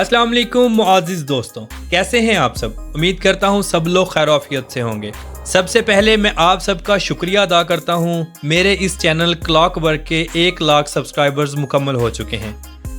अस्सलाम वालेकुम मुआज़िज़ दोस्तों, कैसे हैं आप सब। उम्मीद करता हूँ सब लोग खैर आफियत से होंगे। सबसे पहले मैं आप सबका शुक्रिया अदा करता हूँ। मेरे इस चैनल क्लॉक वर्क के 1 लाख सब्सक्राइबर्स मुकम्मल हो चुके हैं।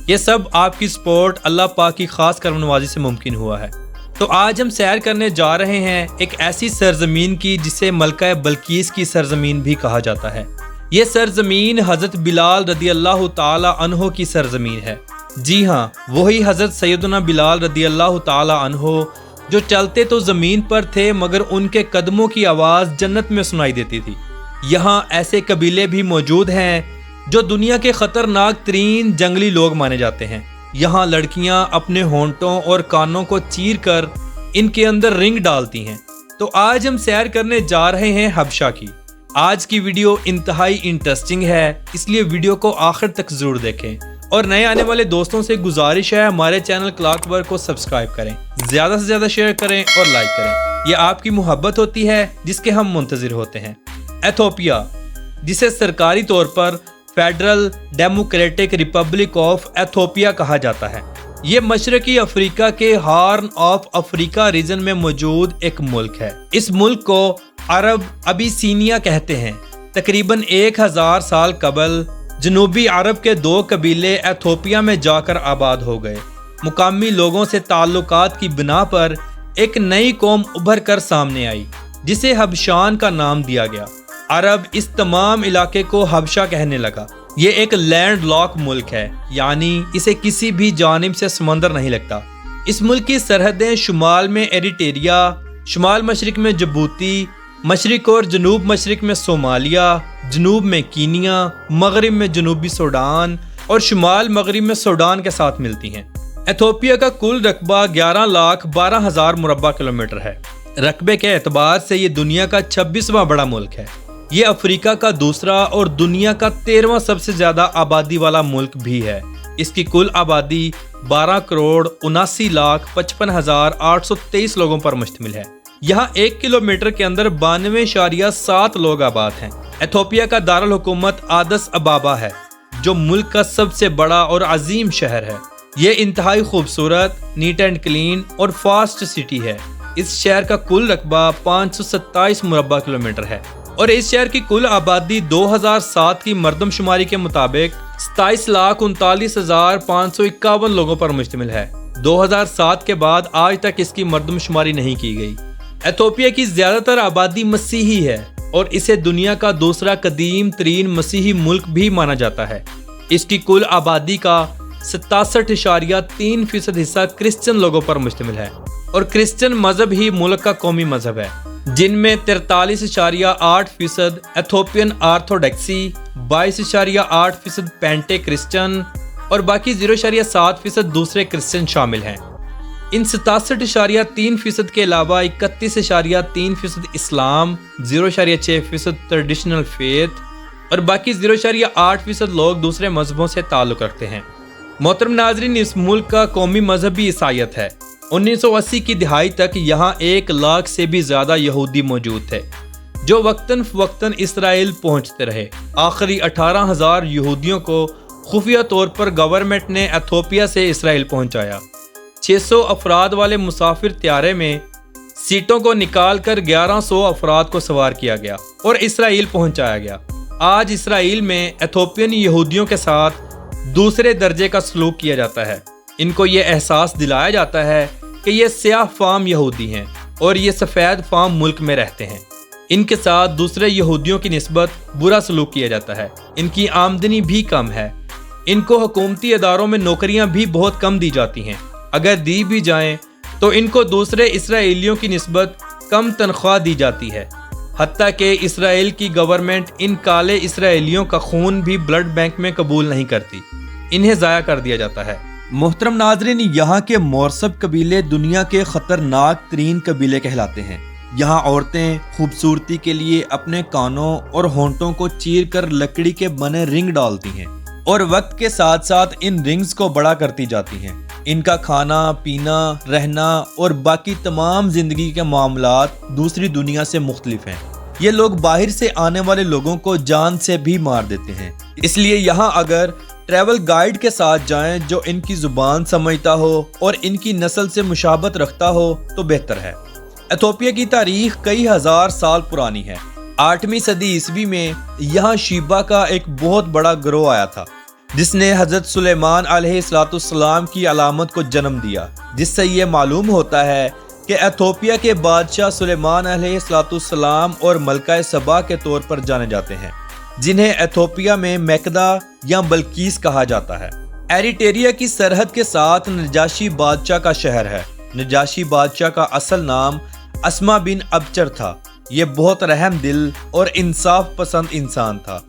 ये सब आपकी सपोर्ट अल्लाह पाक की खास करमनवाजी से मुमकिन हुआ है। तो आज हम सैर करने जा रहे हैं एक ऐसी सरजमीन की जिसे मलका बल्कीस की सरजमीन भी कहा जाता है। ये सरजमीन हज़रत बिलाल रदी अल्लाह ताला अन्हो की सरजमीन है। जी हाँ, वही हज़रत सैयदना बिलाल रदी अल्लाह ताला अन्हो जो चलते तो ज़मीन पर थे मगर उनके कदमों की आवाज़ जन्नत में सुनाई देती थी। यहाँ ऐसे कबीले भी मौजूद हैं जो दुनिया के ख़तरनाक तरीन जंगली लोग माने जाते हैं। यहाँ लड़कियाँ अपने होंठों और कानों को चीर कर इनके अंदर रिंग डालती हैं। तो आज हम सैर करने जा रहे हैं हबशा की। आज की वीडियो इंतहाई इंटरेस्टिंग है, इसलिए वीडियो को आखिर तक ज़रूर देखें। और नए आने वाले दोस्तों से गुजारिश है हमारे चैनल क्लॉक वर्क को सब्सक्राइब करें, ज़्यादा से ज़्यादा शेयर करें और लाइक करें। यह आपकी मोहब्बत होती है जिसके हम मुंतज़िर होते हैं। एथोपिया, जिसे सरकारी तौर पर federal democratic Republic of Ethiopia कहा जाता है, ये मशरकी अफ्रीका के हॉर्न ऑफ अफ्रीका रीजन में मौजूद एक मुल्क है। इस मुल्क को अरब अबिसीनिया कहते हैं। तकरीबन 1000 साल कबल जनूबी अरब के 2 कबीले एथोपिया में जाकर आबाद हो गए। मुकामी लोगों से ताल्लुकात की बिना पर एक नई कौम उभर कर सामने आई जिसे हबशान का नाम दिया गया। अरब इस तमाम इलाके को हबशा कहने लगा। ये एक लैंड लॉक मुल्क है, यानी इसे किसी भी जानिब से समंदर नहीं लगता। इस मुल्क की सरहदें शुमाल में एरिट्रिया, शुमाल मशरिक में जिबूती, मशरिक और जनूब मशरिक में सोमालिया, जनूब में कीनिया, मगरिब में जनूबी सूडान और शुमाल मगरिब में सूडान के साथ मिलती हैं। एथोपिया का कुल रकबा 11,12,000 मुरब्बा किलोमीटर है। रकबे के एतबार से ये दुनिया का 26वां बड़ा मुल्क है। ये अफ्रीका का दूसरा और दुनिया का 13वां सबसे ज़्यादा आबादी वाला मुल्क भी है। इसकी कुल आबादी 12,79,55,823 लोगों पर मुश्तमिल है। यहाँ 1 किलोमीटर के अंदर 92.7 लोग आबाद हैं। एथोपिया का दारुल हुकूमत आदिस अबाबा है जो मुल्क का सबसे बड़ा और अजीम शहर है। ये इंतहाई खूबसूरत, नीट एंड क्लीन और फास्ट सिटी है। इस शहर का कुल रकबा 527 मुरब्बा किलोमीटर है और इस शहर की कुल आबादी 2007 की मरदमशुमारी के मुताबिक 27,39,551 लोगों पर मुश्तमिल है। 2007 के बाद आज तक इसकी मरदमशुमारी नहीं की गई। एथोपिया की ज़्यादातर आबादी मसीही है और इसे दुनिया का दूसरा कदीम तरीन मसीही मुल्क भी माना जाता है। इसकी कुल आबादी का 67.3% हिस्सा क्रिश्चियन लोगों पर मुश्तमिल है और क्रिश्चियन मजहब ही मुल्क का कौमी मजहब है, जिनमें 43.8% एथोपियन आर्थोडॉक्सी, 22.8% पेंटे क्रिश्चियन और बाकी 0.7% दूसरे क्रिश्चियन शामिल हैं। इन 67.3% के अलावा 31.3% इस्लाम, 0.6% ट्रेडिशनल फेथ और बाकी 0.8% लोग दूसरे मजहबों से ताल्लुक़ रखते हैं। मोहतरम नाज़रीन, इस मुल्क का कौमी मजहब भी ईसाईयत है। 1980 की दिहाई तक यहाँ 1 लाख से भी ज़्यादा यहूदी मौजूद थे जो वक्तन फ़वक्तन इसराइल पहुँचते रहे। आखिरी 18,000 यहूदियों को खुफिया तौर पर गवर्नमेंट ने एथोपिया से इसराइल पहुँचाया। 600 अफराद वाले मुसाफिर त्यारे में सीटों को निकाल कर 1100 अफराद को सवार किया गया और इसराइल पहुँचाया गया। आज इसराइल में एथोपियन यहूदियों के साथ दूसरे दर्जे का सलूक किया जाता है। इनको ये एहसास दिलाया जाता है कि ये स्याह फाम यहूदी हैं और ये सफ़ेद फाम मुल्क में रहते हैं। इनके साथ दूसरे यहूदियों की निस्बत बुरा सलूक किया जाता है। इनकी आमदनी भी कम है। इनको हुकूमती इदारों में नौकरियां भी बहुत कम दी जाती हैं। अगर दी भी जाएं तो इनको दूसरे इसराइलियों की निस्बत कम तनख्वाह दी जाती है। हत्ता कि इसराइल की गवर्नमेंट इन काले इसराइलियों का खून भी ब्लड बैंक में कबूल नहीं करती, इन्हें ज़ाया कर दिया जाता है। मोहतरम नाज़रीन, यहाँ के मोरसब कबीले दुनिया के ख़तरनाक तरीन कबीले कहलाते हैं। यहाँ औरतें खूबसूरती के लिए अपने कानों और होंठों को चीर कर लकड़ी के बने रिंग डालती हैं और वक्त के साथ साथ इन रिंग्स को बड़ा करती जाती हैं। इनका खाना पीना, रहना और बाकी तमाम जिंदगी के मामलात दूसरी दुनिया से मुख्तलिफ हैं। ये लोग बाहर से आने वाले लोगों को जान से भी मार देते हैं। इसलिए यहाँ अगर ٹریول گائیڈ کے ساتھ جائیں جو ان کی زبان سمجھتا ہو اور ان کی نسل سے مشابہت رکھتا ہو تو بہتر ہے۔ ایتھوپیا کی تاریخ کئی ہزار سال پرانی ہے۔ 8ویں صدی عیسوی میں یہاں شیبا کا ایک بہت بڑا گروہ آیا تھا جس نے حضرت سلیمان علیہ السلام کی علامت کو جنم دیا، جس سے یہ معلوم ہوتا ہے کہ ایتھوپیا کے بادشاہ سلیمان علیہ السلام اور ملکہ سبا کے طور پر جانے جاتے ہیں، جنہیں ایتھوپیا میں میکدا یا بلقیس کہا جاتا ہے۔ ایریٹیریا کی سرحد کے ساتھ نجاشی بادشاہ کا شہر ہے۔ نجاشی بادشاہ کا اصل نام اسما بن ابچر تھا۔ یہ بہت رحم دل اور انصاف پسند انسان تھا۔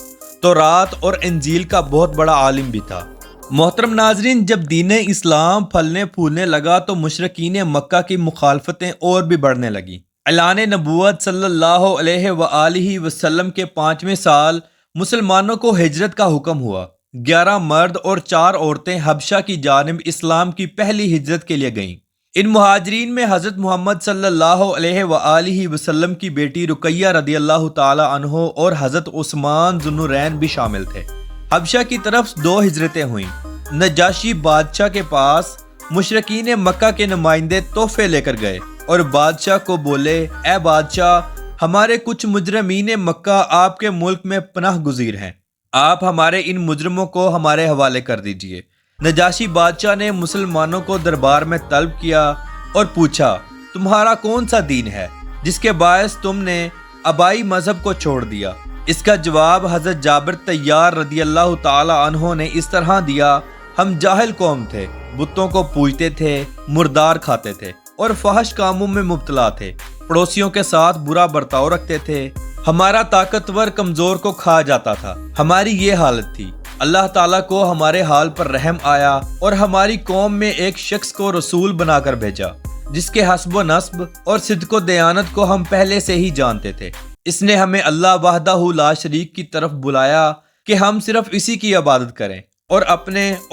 تورات اور انجیل کا بہت بڑا عالم بھی تھا۔ محترم ناظرین، جب دین اسلام پھلنے پھولنے لگا تو مشرکین مکہ کی مخالفتیں اور بھی بڑھنے لگیں۔ اعلان نبوت صلی اللہ علیہ وآلہ وسلم کے 5ویں سال مسلمانوں کو ہجرت کا حکم ہوا۔ 11 مرد اور 4 عورتیں حبشہ کی جانب اسلام کی پہلی ہجرت کے لیے گئیں۔ ان مہاجرین میں حضرت محمد صلی اللہ علیہ وآلہ وسلم کی بیٹی رقیہ رضی اللہ تعالی عنہ اور حضرت عثمان ذو النورین بھی شامل تھے۔ حبشہ کی طرف 2 ہجرتیں ہوئیں۔ نجاشی بادشاہ کے پاس مشرکین مکہ کے نمائندے تحفے لے کر گئے اور بادشاہ کو بولے، اے بادشاہ، ہمارے کچھ مجرمین مکہ آپ کے ملک میں پناہ گزیر ہیں، آپ ہمارے ان مجرموں کو ہمارے حوالے کر دیجئے۔ نجاشی بادشاہ نے مسلمانوں کو دربار میں طلب کیا اور پوچھا، تمہارا کون سا دین ہے جس کے باعث تم نے آبائی مذہب کو چھوڑ دیا؟ اس کا جواب حضرت جابر طیار رضی اللہ تعالی عنہ نے اس طرح دیا، ہم جاہل قوم تھے، بتوں کو پوجتے تھے، مردار کھاتے تھے اور فحش کاموں میں مبتلا تھے، پڑوسیوں کے ساتھ برا برتاؤ رکھتے تھے، ہمارا طاقتور کمزور کو کھا جاتا تھا، ہماری یہ حالت تھی۔ اللہ تعالیٰ کو ہمارے حال پر رحم آیا اور ہماری قوم میں ایک شخص کو رسول بنا کر بھیجا جس کے حسب و نسب اور صدق و دیانت کو ہم پہلے سے ہی جانتے تھے۔ اس نے ہمیں اللہ وحدہ لا شریک کی طرف بلایا کہ ہم صرف اسی کی عبادت کریں اور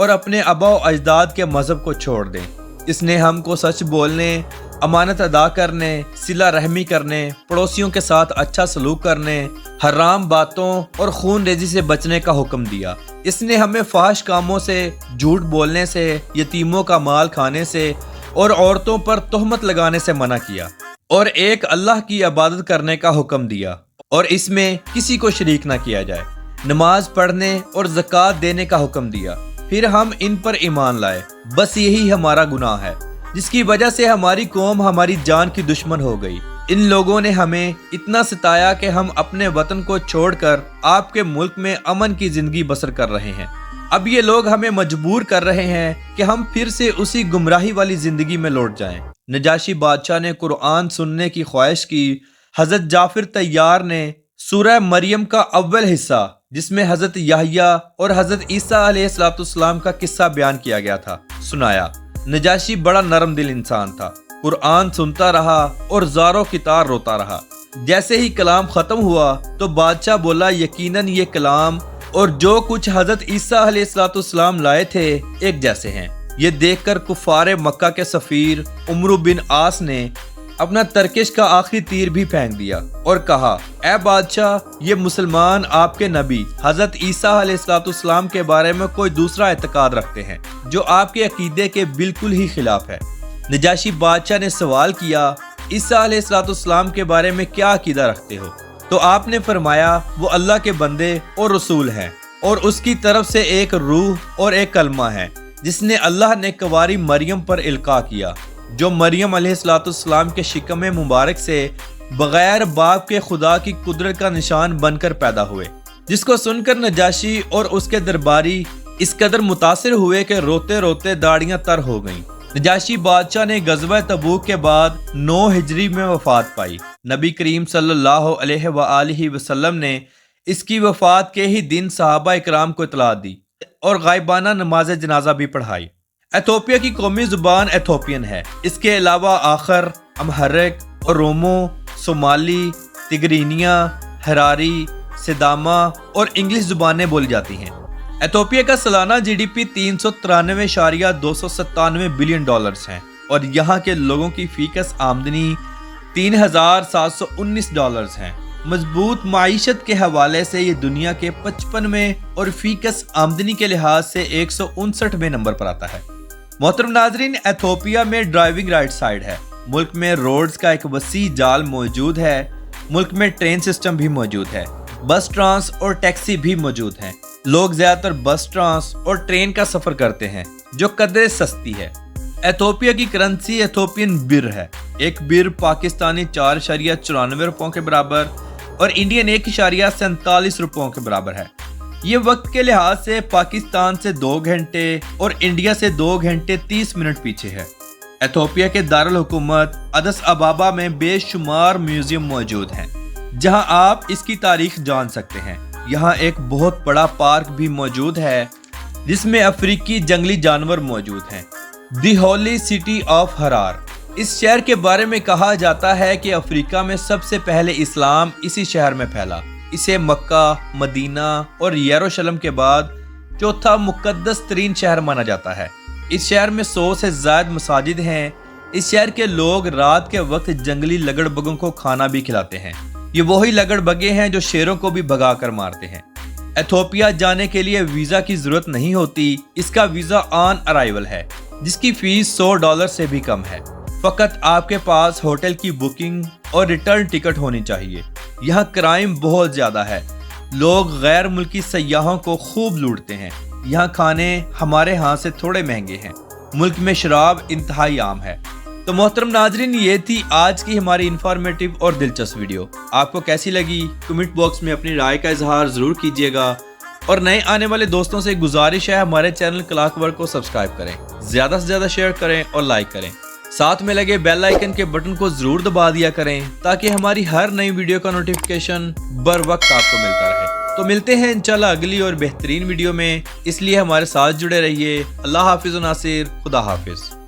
اپنے آبا و اجداد کے مذہب کو چھوڑ دیں۔ اس نے ہم کو سچ بولنے، امانت ادا کرنے، صلہ رحمی کرنے، پڑوسیوں کے ساتھ اچھا سلوک کرنے، حرام باتوں اور خون ریزی سے بچنے کا حکم دیا۔ اس نے ہمیں فحش کاموں سے، جھوٹ بولنے سے، یتیموں کا مال کھانے سے اور عورتوں پر تہمت لگانے سے منع کیا، اور ایک اللہ کی عبادت کرنے کا حکم دیا اور اس میں کسی کو شریک نہ کیا جائے، نماز پڑھنے اور زکوٰۃ دینے کا حکم دیا۔ پھر ہم ان پر ایمان لائے۔ بس یہی ہمارا گناہ ہے جس کی وجہ سے ہماری قوم ہماری جان کی دشمن ہو گئی۔ ان لوگوں نے ہمیں اتنا ستایا کہ ہم اپنے وطن کو چھوڑ کر آپ کے ملک میں امن کی زندگی بسر کر رہے ہیں۔ اب یہ لوگ ہمیں مجبور کر رہے ہیں کہ ہم پھر سے اسی گمراہی والی زندگی میں لوٹ جائیں۔ نجاشی بادشاہ نے قرآن سننے کی خواہش کی۔ حضرت جعفر طیار نے سورہ مریم کا اول حصہ جس میں حضرت یحییٰ اور حضرت عیسیٰ علیہ السلام کا قصہ بیان کیا گیا تھا سنایا۔ نجاشی بڑا نرم دل انسان تھا، قرآن سنتا رہا اور زاروں کی طرح روتا رہا۔ جیسے ہی کلام ختم ہوا تو بادشاہ بولا، یقیناً یہ کلام اور جو کچھ حضرت عیسیٰ علیہ السلام لائے تھے ایک جیسے ہیں۔ یہ دیکھ کر کفار مکہ کے سفیر عمرو بن عاص نے اپنا ترکش کا آخری تیر بھی پھینک دیا اور کہا، اے بادشاہ، یہ مسلمان آپ کے نبی حضرت عیسیٰ علیہ السلام کے بارے میں کوئی دوسرا اعتقاد رکھتے ہیں جو آپ کے عقیدے کے بالکل ہی خلاف ہے۔ نجاشی بادشاہ نے سوال کیا، عیسیٰ علیہ السلام کے بارے میں کیا عقیدہ رکھتے ہو؟ تو آپ نے فرمایا، وہ اللہ کے بندے اور رسول ہیں اور اس کی طرف سے ایک روح اور ایک کلمہ ہے جس نے اللہ نے کنواری مریم پر القاء کیا، جو مریم علیہ السلام کے شکم مبارک سے بغیر باپ کے خدا کی قدرت کا نشان بن کر پیدا ہوئے۔ جس کو سن کر نجاشی اور اس کے درباری اس قدر متاثر ہوئے کہ روتے روتے داڑیاں تر ہو گئیں۔ نجاشی بادشاہ نے غزوہ تبوک کے بعد 9 ہجری میں وفات پائی۔ نبی کریم صلی اللہ علیہ وآلہ وسلم نے اس کی وفات کے ہی دن صحابہ اکرام کو اطلاع دی اور غائبانہ نماز جنازہ بھی پڑھائی۔ ایتھوپیا کی قومی زبان ایتھوپین ہے۔ اس کے علاوہ آخر، امہرک، اورومو، صومالی، تگرینیا، ہراری، سداما اور انگلش زبانیں بولی جاتی ہیں۔ ایتھوپیا کا سالانہ G D P 393.297 billion dollars ہیں اور یہاں کے لوگوں کی فی کس آمدنی $3,719 ہیں۔ मजबूत माईशत के हवाले से ये दुनिया के 55वें और फीकस आमदनी के लिहाज से 159वें नंबर पर आता है। मोहतरम नाजरीन, एथोपिया में ड्राइविंग राइट साइड है। मुल्क में रोड्स का एक वसी जाल मौजूद है। मुल्क में ट्रेन सिस्टम भी मौजूद है। बस ट्रांस और टैक्सी भी मौजूद हैं। लोग ज्यादातर बस ट्रांस और ट्रेन का सफर करते हैं जो कदरे सस्ती है। एथोपिया की करेंसी एथोपियन बिर है। एक बिर पाकिस्तानी 4.94 रुपयों के बराबर और इंडियन 1.47 रुपयों के बराबर है। ये वक्त के लिहाज से पाकिस्तान से 2 घंटे और इंडिया से 2 घंटे 30 मिनट पीछे है। एथोपिया के दारुल हुकूमत अदिस अबाबा में बेशुमार म्यूजियम मौजूद हैं जहां आप इसकी तारीख जान सकते हैं। यहाँ एक बहुत बड़ा पार्क भी मौजूद है जिसमें अफ्रीकी जंगली जानवर मौजूद हैं। दी होली सिटी ऑफ हरार, इस शहर के बारे में कहा जाता है कि अफ्रीका में सबसे पहले इस्लाम इसी शहर में फैला। इसे मक्का, मदीना और यरूशलेम के बाद चौथा मुकद्दस तरीन शहर माना जाता है। इस शहर में 100 से ज्यादा मसाजिद हैं। इस शहर के लोग रात के वक्त जंगली लगड़बगों को खाना भी खिलाते हैं। ये वही लगड़बगे हैं जो शेरों को भी भगा कर मारते हैं। एथोपिया जाने के लिए वीजा की जरूरत नहीं होती। इसका वीजा ऑन अराइवल है जिसकी फीस $100 से भी कम है। फकत आपके पास होटल की बुकिंग और रिटर्न टिकट होनी चाहिए। यहाँ क्राइम बहुत ज्यादा है। लोग गैर मुल्की सयाहों को खूब लूटते हैं। यहाँ खाने हमारे यहाँ से थोड़े महंगे हैं। मुल्क में शराब इंतहाई आम है। तो मोहतरम नाजरीन, ये थी आज की हमारी इंफॉर्मेटिव और दिलचस्प वीडियो। आपको कैसी लगी कमेंट बॉक्स में अपनी राय का इजहार जरूर कीजिएगा और नए आने वाले दोस्तों से गुजारिश है हमारे चैनल क्लॉकवर्क को सब्सक्राइब करें, ज्यादा से ज्यादा शेयर करें और लाइक करें। साथ में लगे बेल आइकन के बटन को जरूर दबा दिया करें ताकि हमारी हर नई वीडियो का नोटिफिकेशन बर वक्त आपको मिलता रहे। तो मिलते हैं इंशाल्लाह अगली और बेहतरीन वीडियो में, इसलिए हमारे साथ जुड़े रहिए। अल्लाह हाफिज़ नासिर, खुदा हाफिज़।